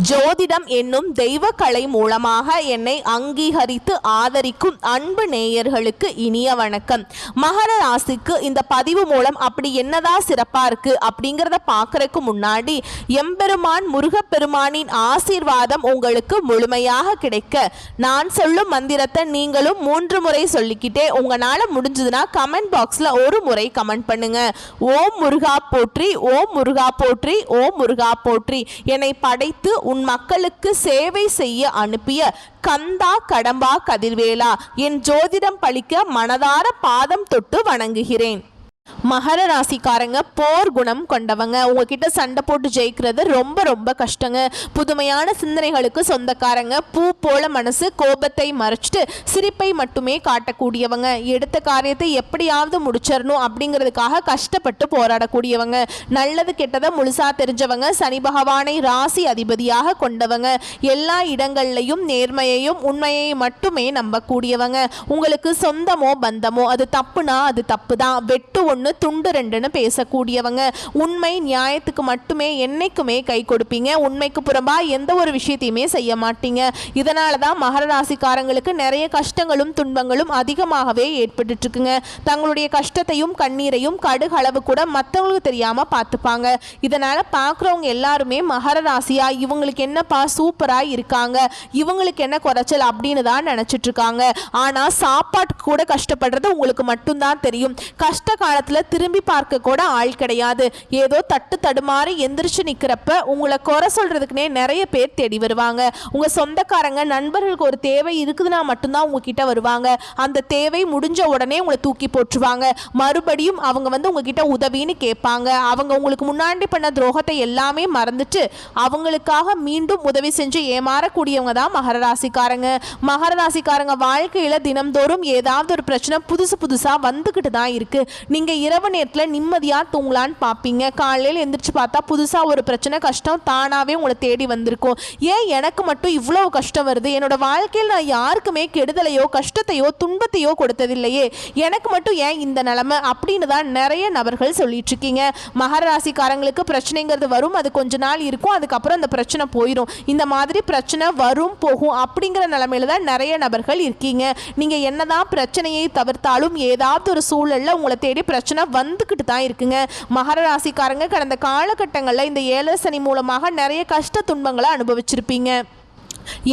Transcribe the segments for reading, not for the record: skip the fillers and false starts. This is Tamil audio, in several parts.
ஜோதிடம் என்னும் தெய்வ கலை மூலமாக என்னை அங்கீகரித்து ஆதரிக்கும் அன்பு நேயர்களுக்கு இனிய வணக்கம். மகர ராசிக்கு இந்த பதிவு மூலம் அப்படி என்னதான் சிறப்பா இருக்கு அப்படிங்கிறத பார்க்கறதுக்கு முன்னாடி எம்பெருமான் முருகப்பெருமானின் ஆசீர்வாதம் உங்களுக்கு முழுமையாக கிடைக்க நான் சொல்லும் மந்திரத்தை நீங்களும் 3 முறை சொல்லிக்கிட்டே உங்களால முடிஞ்சதுன்னா கமெண்ட் பாக்ஸ்ல ஒரு முறை கமெண்ட் பண்ணுங்க. ஓம் முருகா போற்றி, ஓம் முருகா போற்றி, ஓம் முருகா போற்றி. என்னை படைத்து உன் மக்களுக்கு சேவை செய்ய அனுப்பிய கந்தா கடம்பா கதிர்வேலா, என் ஜோதிடம் பழிக்க மனதார பாதம் தொட்டு வணங்குகிறேன். மகர ராசிக்காரங்க போர் குணம் கொண்டவங்க. உங்ககிட்ட சண்டை போட்டு ஜெயிக்கிறது ரொம்ப ரொம்ப கஷ்டங்க. புதுமையான சிந்தனைகளுக்கு சொந்தக்காரங்க. பூ போல மனசு, கோபத்தை மறைச்சிட்டு சிரிப்பை மட்டுமே காட்டக்கூடியவங்க. எடுத்த காரியத்தை எப்படியாவது முடிச்சிடணும் அப்படிங்கிறதுக்காக கஷ்டப்பட்டு போராடக்கூடியவங்க. நல்லது கெட்டதை முழுசா தெரிஞ்சவங்க. சனி பகவானை ராசி அதிபதியாக கொண்டவங்க. எல்லா இடங்கள்லையும் நேர்மையையும் உண்மையை மட்டுமே நம்பக்கூடியவங்க. உங்களுக்கு சொந்தமோ பந்தமோ அது தப்புனா அது தப்பு தான். வெட்டு ஒன்று துண்டு ரெண்டுன்னு பேசக்கூடியவங்க. உண்மை நியாயத்துக்கு மட்டுமே என்னைக்குமே கை கொடுப்பீங்க. உண்மைக்கு புறம்பா எந்த ஒரு விஷயத்தையுமே செய்ய மாட்டீங்க. இதனால தான் மகர ராசிக்காரங்களுக்கு நிறைய கஷ்டங்களும் துன்பங்களும் அதிகமாகவே ஏற்பட்டு இருக்குங்க. தங்களுடைய கஷ்டத்தையும் கண்ணீரையும் கடுகளவு கூட மற்றவங்களுக்கு தெரியாம பார்த்துப்பாங்க. இதனால பார்க்குறவங்க எல்லாருமே மகர ராசியா இவங்களுக்கு என்னப்பா சூப்பரா இருக்காங்க, இவங்களுக்கு என்ன குறைச்சல் அப்படின்னு தான் நினைச்சிட்டு இருக்காங்க. ஆனா சாப்பாட்டுக்கு கூட கஷ்டப்படுறது உங்களுக்கு மட்டும்தான் தெரியும். கஷ்ட காலத்துல திரும்பி பார்க்க கூட ஆள் கிடையாது. ஏதோ தட்டு தடுமாறி எந்திரிச்சு நிக்கிறப்ப உங்களை குறை சொல்றதுக்குனே நிறைய பேர் தேடி வருவாங்க. உங்க சொந்தக்காரங்க நண்பர்களுக்கு ஒரு தேவை இருக்குதுன்னா மட்டும்தான் உங்ககிட்ட வருவாங்க. அந்த தேவை முடிஞ்ச உடனே உங்களை தூக்கி போட்டுருவாங்க. மறுபடியும் அவங்க உங்ககிட்ட உதவின்னு கேட்பாங்க. அவங்க உங்களுக்கு முன்னாடி பண்ண துரோகத்தை எல்லாமே மறந்துட்டு அவங்களுக்காக மீண்டும் உதவி செஞ்சு ஏமாறக்கூடியவங்க தான் மகர ராசிக்காரங்க. மகர ராசிக்காரங்க வாழ்க்கையில தினம்தோறும் ஏதாவது ஒரு பிரச்சனை புதுசா வந்துகிட்டு தான் இருக்கு. நீங்க இரவு நேரத்தில் நிம்மதியாக தூங்கலான்னு பார்ப்பீங்க. காலையில் எந்திரிச்சு பார்த்தா புதுசாக ஒரு பிரச்சனை கஷ்டம் தானாகவே உங்களை தேடி வந்திருக்கும். ஏன் எனக்கு மட்டும் இவ்வளோ கஷ்டம் வருது? என்னோட வாழ்க்கையில் நான் யாருக்குமே கெடுதலையோ கஷ்டத்தையோ துன்பத்தையோ கொடுத்ததில்லையே, எனக்கு மட்டும் ஏன் இந்த நிலைமை அப்படின்னு தான் நிறைய நபர்கள் சொல்லிட்டு இருக்கீங்க. மகர ராசிக்காரங்களுக்கு பிரச்சனைங்கிறது வரும், அது கொஞ்ச நாள் இருக்கும், அதுக்கப்புறம் அந்த பிரச்சனை போயிடும். இந்த மாதிரி பிரச்சனை வரும் போகும் அப்படிங்கிற நிலைமையில தான் நிறைய நபர்கள் இருக்கீங்க. நீங்கள் என்னதான் பிரச்சனையை தவிர்த்தாலும் ஏதாவது ஒரு சூழலில் உங்களை தேடி பிரச்சனை வந்துகிட்டு தான் இருக்குங்க. மகர ராசிக்காரங்க கடந்த காலகட்டங்களில் இந்த 7 சனி மூலமாக நிறைய கஷ்ட துன்பங்களை அனுபவிச்சிருப்பீங்க.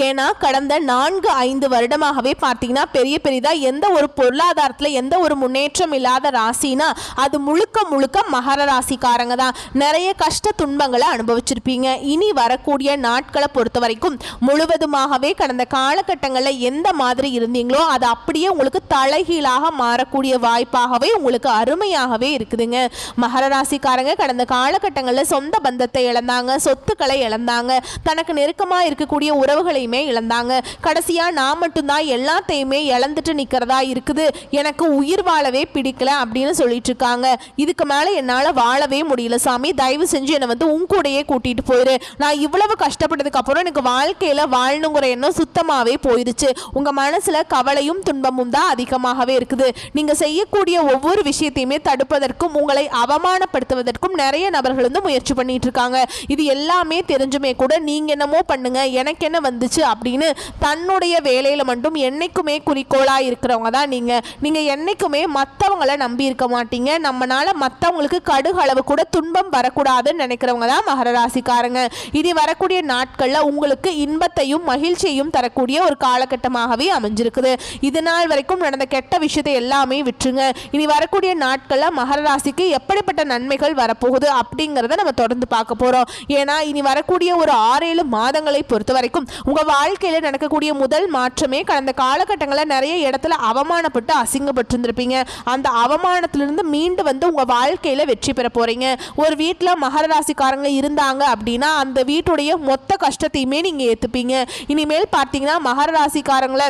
ஏன்னா கடந்த 4-5 வருடமாகவே பார்த்தீங்கன்னா பெரிதாக எந்த ஒரு பொருளாதாரத்தில் எந்த ஒரு முன்னேற்றம் இல்லாத ராசினா அது முழுக்க மகர ராசிக்காரங்க தான். நிறைய கஷ்ட துன்பங்களை அனுபவிச்சிருப்பீங்க. இனி வரக்கூடிய நாட்களை பொறுத்த வரைக்கும் முழுவதுமாகவே கடந்த காலகட்டங்களில் எந்த மாதிரி இருந்தீங்களோ அது அப்படியே உங்களுக்கு தலைகீழாக மாறக்கூடிய வாய்ப்பாகவே உங்களுக்கு அருமையாகவே இருக்குதுங்க. மகர ராசிக்காரங்க கடந்த காலகட்டங்களில் சொந்த பந்தத்தை இழந்தாங்க, சொத்துக்களை இழந்தாங்க, தனக்கு நெருக்கமாக இருக்கக்கூடிய உறவுகளையுமே இழந்தாங்க. கடைசியா நான் மட்டும்தான் எல்லாத்தையுமே இழந்துட்டு நிக்கிறதா இருக்குது, எனக்கு உயிர் வாழவே பிடிக்கல அப்படின்னு சொல்லிட்டு இருக்காங்க. இதுக்கு மேல என்னால வாழவே முடியல சாமி, தயவு செஞ்சு என்னை உன் கூடயே கூட்டிட்டு போயிரு. நான் இவ்வளவு கஷ்டப்பட்டதுக்கு அப்புறம் எனக்கு வாழ்க்கையில வாழணுங்கிற எண்ணம் சுத்தமாவே போயிடுச்சு. உங்க மனசுல கவலையும் துன்பமும் தான் அதிகமாகவே இருக்குது. நீங்க செய்யக்கூடிய ஒவ்வொரு விஷயத்தையுமே தடுப்பதற்கும் உங்களை அவமானப்படுத்துவதற்கும் நிறைய நபர்கள் முயற்சி பண்ணிட்டு இருக்காங்க. இது எல்லாமே தெரிஞ்சுமே கூட நீங்க என்னமோ பண்ணுங்க, எனக்கு என்ன வந்துச்சு அப்படின்னு தன்னுடைய வேலையில மட்டும் என்னைக்குமே குறிக்கோளா இருக்கிறவங்க தான் நீங்க என்னைக்குமே மற்றவங்களை நம்பி இருக்க மாட்டீங்க. நம்மனால மற்றவங்களுக்கு கடுகளவு கூட துன்பம் வரக்கூடாதுன்னு நினைக்கிறவங்க தான் மகர ராசிக்காரங்க. இனி வரக்கூடிய நாட்கள்ல உங்களுக்கு இன்பத்தையும் மகிழ்ச்சியையும் தரக்கூடிய ஒரு காலகட்டமாகவே அமைஞ்சிருக்குது. இது நாள் வரைக்கும் நடந்த கெட்ட விஷயத்தை எல்லாமே விட்டுருங்க. இனி வரக்கூடிய நாட்கள்ல மகர ராசிக்கு எப்படிப்பட்ட நன்மைகள் வரப்போகுது அப்படிங்கிறத நம்ம தொடர்ந்து பார்க்க போறோம். ஏன்னா இனி வரக்கூடிய ஒரு 6-7 மாதங்களை பொறுத்த வரைக்கும் உங்க வாழ்க்கையில நடக்கக்கூடிய முதல் மாற்றமே கடந்த காலகட்டங்களில் நிறைய இடத்துல அவமானப்பட்டு அசிங்கப்பட்டு இருந்திருப்பீங்க. அந்த அவமானத்திலிருந்து மீண்டு உங்க வாழ்க்கையில வெற்றி பெற போறீங்க. ஒரு வீட்டில் மகர ராசிக்காரங்க இருந்தாங்க அப்படின்னா அந்த வீட்டுடைய மொத்த கஷ்டத்தையுமே நீங்க ஏத்துப்பீங்க. இனிமேல் பார்த்தீங்கன்னா மகர ராசிக்காரங்களை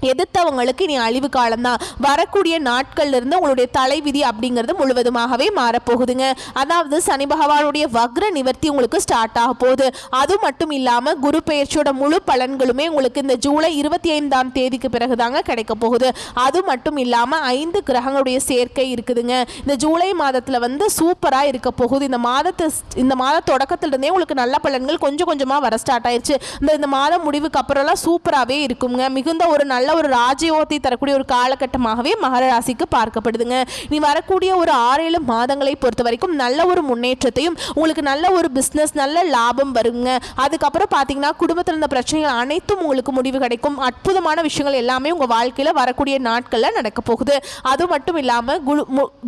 எதிர்த்தவங்களுக்கு இனி அழிவு காலம்தான். வரக்கூடிய நாட்கள்ல இருந்து உங்களுடைய தலைவிதி அப்படிங்கிறது முழுவதுமாகவே மாறப்போகுதுங்க. அதாவது சனி பகவானுடைய வக்ர நிவர்த்தி உங்களுக்கு ஸ்டார்ட் ஆக போகுது. அது மட்டும் இல்லாமல் குரு பெயர்ச்சியோட முழு பலன்களுமே உங்களுக்கு இந்த ஜூலை 25ஆம் தேதிக்கு பிறகுதாங்க கிடைக்க போகுது. அது மட்டும் இல்லாமல் 5 கிரகங்களுடைய சேர்க்கை இருக்குதுங்க. இந்த ஜூலை மாதத்தில் வந்து சூப்பராக இருக்க போகுது. இந்த மாத தொடக்கத்திலிருந்தே உங்களுக்கு நல்ல பலன்கள் கொஞ்சம் கொஞ்சமாக வர ஸ்டார்ட் ஆயிடுச்சு. இந்த மாதம் முடிவுக்கு அப்புறம்லாம் சூப்பராகவே இருக்குங்க. மிகுந்த ஒரு நல்ல ஒரு ராஜயோகத்தை தரக்கூடிய ஒரு காலகட்டமாகவே மகர ராசிக்கு பார்க்கப்படுதுங்க. நீ வரக்கூடிய ஒரு 6-7 மாதங்களை பொறுத்த வரைக்கும் நல்ல ஒரு முன்னேற்றத்தையும் உங்களுக்கு நல்ல ஒரு பிஸ்னஸ் நல்ல லாபம் வருங்க. அதுக்கப்புறம் பார்த்தீங்கன்னா குடும்பத்தில் இருந்த பிரச்சனைகள் அனைத்தும் உங்களுக்கு முடிவு கிடைக்கும். அற்புதமான விஷயங்கள் எல்லாமே உங்கள் வாழ்க்கையில் வரக்கூடிய நாட்களில் நடக்க போகுது. அது மட்டும் இல்லாமல்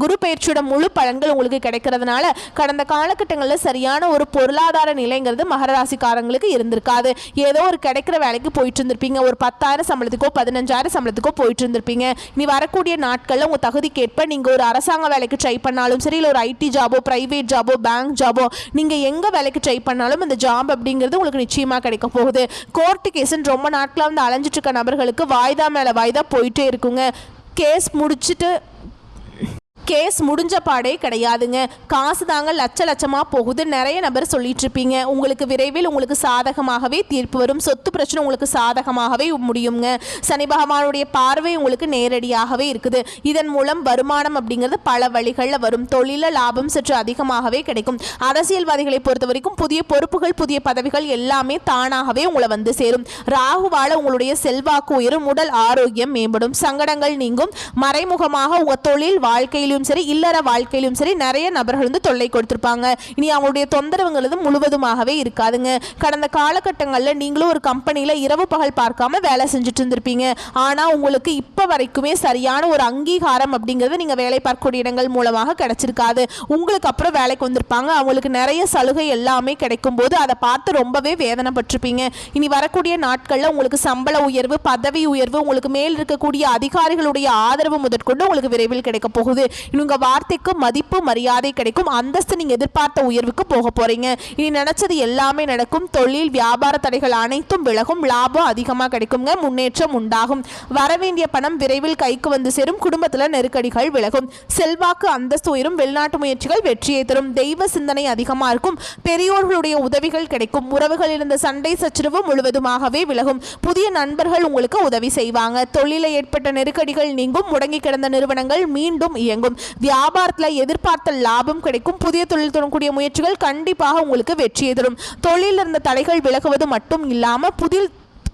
குரு பயிற்சியோட முழு பலன்கள் உங்களுக்கு கிடைக்கிறதுனால கடந்த காலகட்டங்களில் சரியான ஒரு பொருளாதார நிலைங்கிறது மகர ராசிக்காரங்களுக்கு இருந்திருக்காது. ஏதோ ஒரு கிடைக்கிற வேலைக்கு போயிட்டு இருந்திருப்பீங்க. ஒரு 10,000 சம்பளத்துக்கோ 15,000 சம்பளத்துக்கோ போயிட்டு இருந்திருப்பீங்க. நீ வரக்கூடிய நாட்களில் உங்கள் தகுதிக்கேற்ப நீங்கள் ஒரு அரசாங்க வேலைக்கு ட்ரை பண்ணாலும் சரி, இல்லை ஒரு ஐடி ஜாபோ பிரைவேட் ஜாபோ பேங்க் ஜாபோ நீங்கள் எங்கே வேலைக்கு ட்ரை பண்ணாலும் அந்த ஜாப் அப்படிங்கிறது உங்களுக்கு நிச்சயமாக கிடைக்க போகுது. கோர்ட்டு கேஸுன்னு ரொம்ப நாட்களாக வந்து அலைஞ்சிட்டு இருக்க நபர்களுக்கு வாய்தா மேலே வாய்தா போயிட்டே இருக்குங்க. கேஸ் முடிஞ்ச பாடே கிடையாதுங்க. காசு தாங்க லட்சமாக போகுது. நிறைய நபர் சொல்லிட்டு இருப்பீங்க. உங்களுக்கு விரைவில் உங்களுக்கு சாதகமாகவே தீர்ப்பு வரும். சொத்து பிரச்சனை உங்களுக்கு சாதகமாகவே முடியுங்க. சனி பகவானுடைய பார்வை உங்களுக்கு நேரடியாகவே இருக்குது. இதன் மூலம் வருமானம் அப்படிங்கிறது பல வழிகளில் வரும். தொழில லாபம் சற்று அதிகமாகவே கிடைக்கும். அரசியல்வாதிகளை பொறுத்த வரைக்கும் புதிய பொறுப்புகள் புதிய பதவிகள் எல்லாமே தானாகவே உங்களை வந்து சேரும். ராகுவால உங்களுடைய செல்வாக்கு உயரும். உடல் ஆரோக்கியம் மேம்படும். சங்கடங்கள் நீங்கும். மறைமுகமாக உங்க தொழில் வாழ்க்கையில் சரி இல்லற வாழ்க்கையிலும் சரி நிறைய நபர்கள் வந்து தொல்லை கொடுத்திருப்பாங்க. இனி அவங்களுடைய தொந்தரவுங்கிறது முழுவதுமாகவே இருக்காதுங்க. கடந்த காலகட்டங்களில் நீங்களும் ஒரு கம்பெனியில் இரவு பகல் பார்க்காம வேலை செஞ்சுட்டு இருந்திருப்பீங்க. ஆனால் உங்களுக்கு இப்போ வரைக்குமே சரியான ஒரு அங்கீகாரம் அப்படிங்கிறது நீங்கள் வேலை பார்க்கக்கூடிய இடங்கள் மூலமாக கிடைச்சிருக்காது. உங்களுக்கு அப்புறம் வேலைக்கு வந்திருப்பாங்க. அவங்களுக்கு நிறைய சலுகை எல்லாமே கிடைக்கும் போது அதை பார்த்து ரொம்பவே வேதனைப்பட்டிருப்பீங்க. இனி வரக்கூடிய நாட்களில் உங்களுக்கு சம்பள உயர்வு பதவி உயர்வு உங்களுக்கு மேல் இருக்கக்கூடிய அதிகாரிகளுடைய ஆதரவு முதற்கொண்டு உங்களுக்கு விரைவில் கிடைக்க போகுது. உங்க வார்த்தைக்கு மதிப்பு மரியாதை கிடைக்கும். அந்தஸ்து நீங்க எதிர்பார்த்த உயர்வுக்கு போக போறீங்க. இனி நினைச்சது எல்லாமே நடக்கும். தொழில் வியாபார தடைகள் அனைத்தும் விலகும். லாபம் அதிகமாக கிடைக்குங்க. முன்னேற்றம் உண்டாகும். வரவேண்டிய பணம் விரைவில் கைக்கு வந்து சேரும். குடும்பத்தில் நெருக்கடிகள் விலகும். செல்வாக்கு அந்தஸ்து உயரும். வெளிநாட்டு முயற்சிகள் வெற்றியை தரும். தெய்வ சிந்தனை அதிகமாக இருக்கும். பெரியோர்களுடைய உதவிகள் கிடைக்கும். உறவுகளில் இருந்த சண்டை சச்சரவு முழுவதுமாகவே விலகும். புதிய நண்பர்கள் உங்களுக்கு உதவி செய்வாங்க. தொழிலில் ஏற்பட்ட நெருக்கடிகள் நீங்கும். முடங்கி கிடந்த நிறுவனங்கள் மீண்டும் இயங்கும். வியாபாரத்தில் எதிர்பார்த்த லாபம் கிடைக்கும். புதிய தொழில் தொடங்கக்கூடிய முயற்சிகள் கண்டிப்பாக உங்களுக்கு வெற்றியை தரும். தொழிலில் இருந்த தடைகள் விலகுவது மட்டும் இல்லாமல்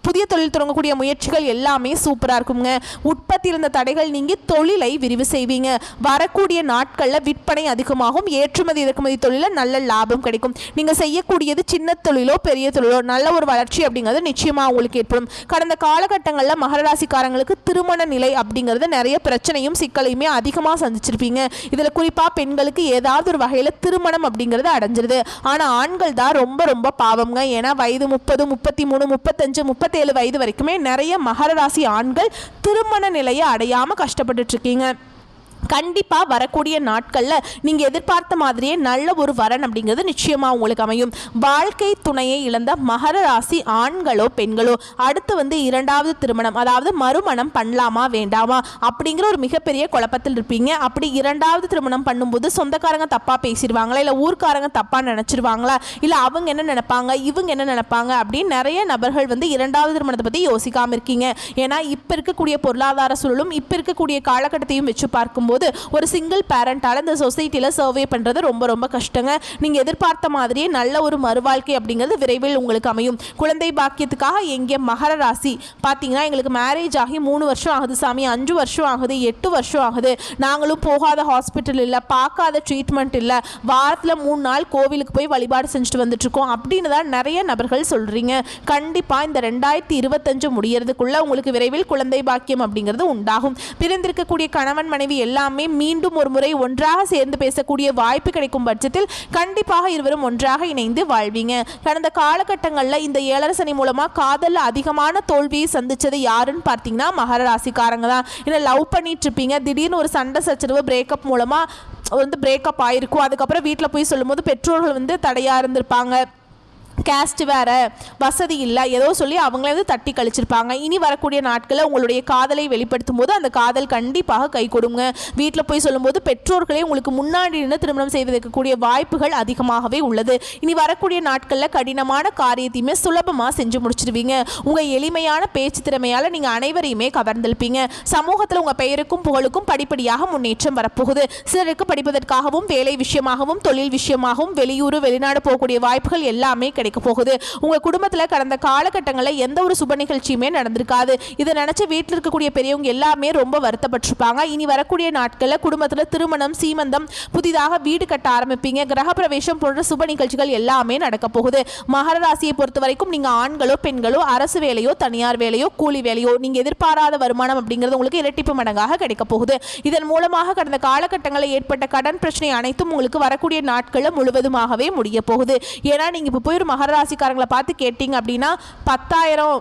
புதிய தொழில் தொடங்கக்கூடிய முயற்சிகள் எல்லாமே சூப்பராக இருக்குங்க. உற்பத்தியில் இருந்த தடைகள் நீங்கி தொழிலை விரிவு செய்வீங்க. வரக்கூடிய நாட்களில் விற்பனை அதிகமாகும். ஏற்றுமதி இறக்குமதி தொழிலில் நல்ல லாபம் கிடைக்கும். நீங்கள் செய்யக்கூடியது சின்ன தொழிலோ பெரிய தொழிலோ நல்ல ஒரு வளர்ச்சி அப்படிங்கிறது நிச்சயமாக உங்களுக்கு ஏற்படும். கடந்த காலகட்டங்களில் மகர ராசிக்காரங்களுக்கு திருமண நிலை அப்படிங்கிறது நிறைய பிரச்சனையும் சிக்கலையுமே அதிகமாக சந்திச்சிருப்பீங்க. இதில் குறிப்பாக பெண்களுக்கு ஏதாவது ஒரு வகையில் திருமணம் அப்படிங்கிறது அடைஞ்சிருது. ஆனால் ஆண்கள் தான் ரொம்ப ரொம்ப பாவங்க. ஏன்னா வயது 30 33 35 37 வயது வரைக்குமே நிறைய மகர ராசி ஆண்கள் திருமண நிலையை அடையாம கஷ்டப்பட்டுட்டு இருக்கீங்க. கண்டிப்பாக வரக்கூடிய நாட்களில் நீங்கள் எதிர்பார்த்த மாதிரியே நல்ல ஒரு வரன் அப்படிங்கிறது நிச்சயமாக உங்களுக்கு அமையும். வாழ்க்கை துணையை இழந்த மகர ராசி ஆண்களோ பெண்களோ அடுத்து வந்து 2வது திருமணம் அதாவது மறுமணம் பண்ணலாமா வேண்டாமா அப்படிங்கிற ஒரு மிகப்பெரிய குழப்பத்தில் இருப்பீங்க. அப்படி 2வது திருமணம் பண்ணும்போது சொந்தக்காரங்க தப்பாக பேசிடுவாங்களா, இல்லை ஊர்க்காரங்க தப்பாக நினச்சிருவாங்களா, இல்லை அவங்க என்ன நினைப்பாங்க இவங்க என்ன நினைப்பாங்க அப்படின்னு நிறைய நபர்கள் வந்து 2வது திருமணத்தை பற்றி யோசிக்காமல் இருக்கீங்க. ஏன்னா இப்போ இருக்கக்கூடிய பொருளாதார சூழலும் இப்போ இருக்கக்கூடிய காலகட்டத்தையும் வச்சு பார்க்கும்போது ஒரு சிங்கிள் பேரண்டால இந்த சொசைட்டியில் சர்வே பண்ணுறது ரொம்ப ரொம்ப கஷ்டங்க. நீங்கள் எதிர்பார்த்த மாதிரியே நல்ல ஒரு மறுவாழ்க்கை அப்படிங்கிறது விரைவில் உங்களுக்கு அமையும். குழந்தை பாக்கியத்துக்காக எங்கே மகர ராசி பார்த்தீங்கன்னா எங்களுக்கு மேரேஜ் ஆகி 3 வருஷம் ஆகுது சாமி, 5 வருஷம் ஆகுது, 8 வருஷம் ஆகுது, நாங்களும் போகாத ஹாஸ்பிட்டல் இல்லை, பார்க்காத ட்ரீட்மெண்ட் இல்லை, வாரத்தில் 3 நாள் கோவிலுக்கு போய் வழிபாடு செஞ்சுட்டு வந்துட்டுருக்கோம் அப்படின்னு தான் நிறைய நபர்கள் சொல்கிறீங்க. கண்டிப்பாக இந்த 2025 முடியறதுக்குள்ளே உங்களுக்கு விரைவில் குழந்தை பாக்கியம் அப்படிங்கிறது உண்டாகும். பிரிந்திருக்கக்கூடிய கணவன் மனைவி எல்லாமே மீண்டும் ஒரு முறை ஒன்றாக சேர்ந்து பேசக்கூடிய வாய்ப்பு கிடைக்கும் பட்சத்தில் கண்டிப்பாக இருவரும் ஒன்றாக இணைந்து வாழ்வீங்க. கடந்த காலகட்டங்களில் இந்த 7 சனி மூலமாக காதலில் அதிகமான தோல்வியை சந்திச்சது யாருன்னு பார்த்தீங்கன்னா மகர ராசிக்காரங்க தான். ஏன்னா லவ் பண்ணிட்டு இருப்பீங்க, திடீர்னு ஒரு சண்டை சச்சரவு பிரேக்கப் மூலமாக வந்து பிரேக்கப் ஆயிருக்கும். அதுக்கப்புறம் வீட்டில் போய் சொல்லும்போது பெற்றோர்கள் வந்து தடையாக இருந்திருப்பாங்க. கேஸ்ட் வேறு, வசதி இல்லை, ஏதோ சொல்லி அவங்களே வந்து தட்டி கழிச்சிருப்பாங்க. இனி வரக்கூடிய நாட்களில் உங்களுடைய காதலை வெளிப்படுத்தும் போது அந்த காதல் கண்டிப்பாக கை கொடுங்க. வீட்டில் போய் சொல்லும்போது பெற்றோர்களே உங்களுக்கு முன்னாடி நின்று திருமணம் செய்து வைக்கக்கூடிய வாய்ப்புகள் அதிகமாகவே உள்ளது. இனி வரக்கூடிய நாட்களில் கடினமான காரியத்தையுமே சுலபமாக செஞ்சு முடிச்சிடுவீங்க. உங்கள் எளிமையான பேச்சு திறமையால் நீங்கள் அனைவரையுமே கவர்ந்திருப்பீங்க. சமூகத்தில் உங்கள் பெயருக்கும் புகழுக்கும் படிப்படியாக முன்னேற்றம் வரப்போகுது. சிலருக்கு படிப்பதற்காகவும் வேலை விஷயமாகவும் தொழில் விஷயமாகவும் வெளியூர் வெளிநாடு போகக்கூடிய வாய்ப்புகள் எல்லாமே கிடைக்கும் போகுது. உங்க குடும்பத்துல கடந்த காலகட்டங்களில் எந்த ஒரு சுப நிகழ்ச்சியுமே நடந்திருக்காது. இதை நினைச்சு வீட்டில் இருக்கக்கூடிய பெரியவங்க எல்லாமே ரொம்ப வருத்தப்பட்டிருப்பாங்க. இனி வரக்கூடிய நாட்களில் குடும்பத்துல திருமணம், சீமந்தம், புதிதாக வீடு கட்ட ஆரம்பிப்பீங்க. கிரகப்பிரவேசம் போன்ற சுப நிகழ்ச்சிகள் எல்லாமே நடக்க போகுது. மகர ராசியை பொறுத்த வரைக்கும் நீங்க ஆண்களோ பெண்களோ அரசு வேலையோ தனியார் வேலையோ கூலி வேலையோ நீங்க எதிர்பாராத வருமானம் அப்படிங்கிறது உங்களுக்கு இரட்டிப்பு மடங்காக கிடைக்க போகுது. இதன் மூலமாக கடந்த காலகட்டங்களில் ஏற்பட்ட கடன் பிரச்சனை அனைத்தும் உங்களுக்கு வரக்கூடிய நாட்களில் முழுவதுமாகவே முடிய போகுது. ஏன்னா நீங்க இப்போ போய் ஒரு மகர ராசிக்காரங்களை பார்த்து கேட்டீங்க அப்படின்னா 10,000.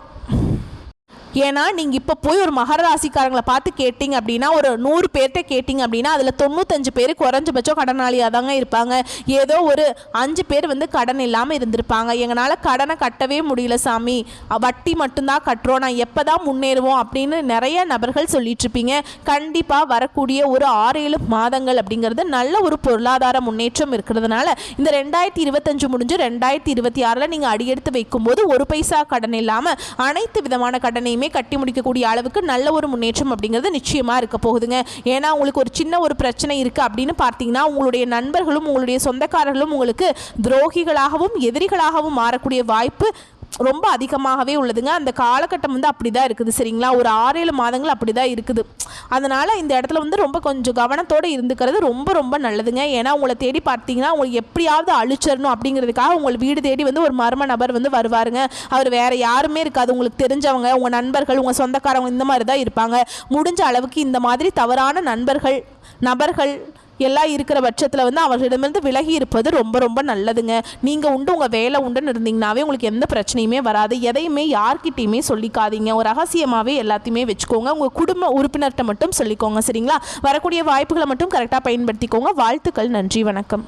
ஏன்னா நீங்கள் இப்போ போய் ஒரு மகர ராசிக்காரங்களை பார்த்து கேட்டிங்க அப்படின்னா ஒரு 100 பேர்கிட்ட கேட்டிங்க அப்படின்னா அதில் 95 பேர் குறைஞ்சபட்சம் கடனாளியாக தாங்க இருப்பாங்க. ஏதோ ஒரு 5 பேர் வந்து கடன் இல்லாமல் இருந்திருப்பாங்க. எங்களால் கடனை கட்டவே முடியல சாமி, வட்டி மட்டும்தான் கட்டுறோம், நான் எப்போ தான் முன்னேறுவோம் அப்படின்னு நிறைய நபர்கள் சொல்லிட்டுருப்பீங்க. கண்டிப்பாக வரக்கூடிய ஒரு 6-7 மாதங்கள் அப்படிங்கிறது நல்ல ஒரு பொருளாதார முன்னேற்றம் இருக்கிறதுனால இந்த 2025 முடிஞ்சு 2026 நீங்கள் அடியெடுத்து வைக்கும்போது ஒரு பைசா கடன் இல்லாமல் அனைத்து விதமான கடனையுமே கட்டி முடிக்கக்கூடிய அளவுக்கு நல்ல ஒரு முன்னேற்றம் அப்படிங்கிறது நிச்சயமா இருக்க போகுதுங்க. ஏன்னா உங்களுக்கு ஒரு சின்ன ஒரு பிரச்சனை இருக்கு அப்படின்னு பார்த்தீங்கன்னா உங்களுடைய நண்பர்களும் உங்களுடைய சொந்தக்காரர்களும் உங்களுக்கு துரோகிகளாகவும் எதிரிகளாகவும் மாறக்கூடிய வாய்ப்பு ரொம்ப அதிகமாகவே உள்ளதுங்க. அந்த காலகட்டம் வந்து அப்படி தான் இருக்குது. சரிங்களா, ஒரு 6-7 மாதங்கள் அப்படி தான் இருக்குது. அதனால் இந்த இடத்துல வந்து ரொம்ப கொஞ்சம் கவனத்தோடு இருந்துக்கிறது ரொம்ப ரொம்ப நல்லதுங்க. ஏன்னா உங்களை தேடி பார்த்தீங்கன்னா உங்களுக்கு எப்படியாவது அழிச்சிடணும் அப்படிங்கிறதுக்காக உங்கள் வீடு தேடி வந்து ஒரு மர்ம நபர் வந்து வருவாருங்க. அவர் வேறு யாருமே இருக்காது, உங்களுக்கு தெரிஞ்சவங்க, உங்கள் நண்பர்கள், உங்கள் சொந்தக்காரங்க இந்த மாதிரி தான் இருப்பாங்க. முடிஞ்ச அளவுக்கு இந்த மாதிரி தவறான நபர்கள் எல்லாம் இருக்கிற பட்சத்தில் வந்து அவர்களிடமிருந்து விலகி இருப்பது ரொம்ப ரொம்ப நல்லதுங்க. நீங்கள் உண்டு உங்கள் வேலை உண்டுன்னு இருந்தீங்கன்னாவே உங்களுக்கு எந்த பிரச்சனையுமே வராது. எதையுமே யார்கிட்டையுமே சொல்லிக்காதீங்க. ஒரு ரகசியமாகவே எல்லாத்தையுமே வச்சுக்கோங்க. உங்கள் குடும்ப உறுப்பினர்கிட்ட மட்டும் சொல்லிக்கோங்க. சரிங்களா, வரக்கூடிய வாய்ப்புகளை மட்டும் கரெக்டாக பயன்படுத்திக்கோங்க. வாழ்த்துக்கள், நன்றி, வணக்கம்.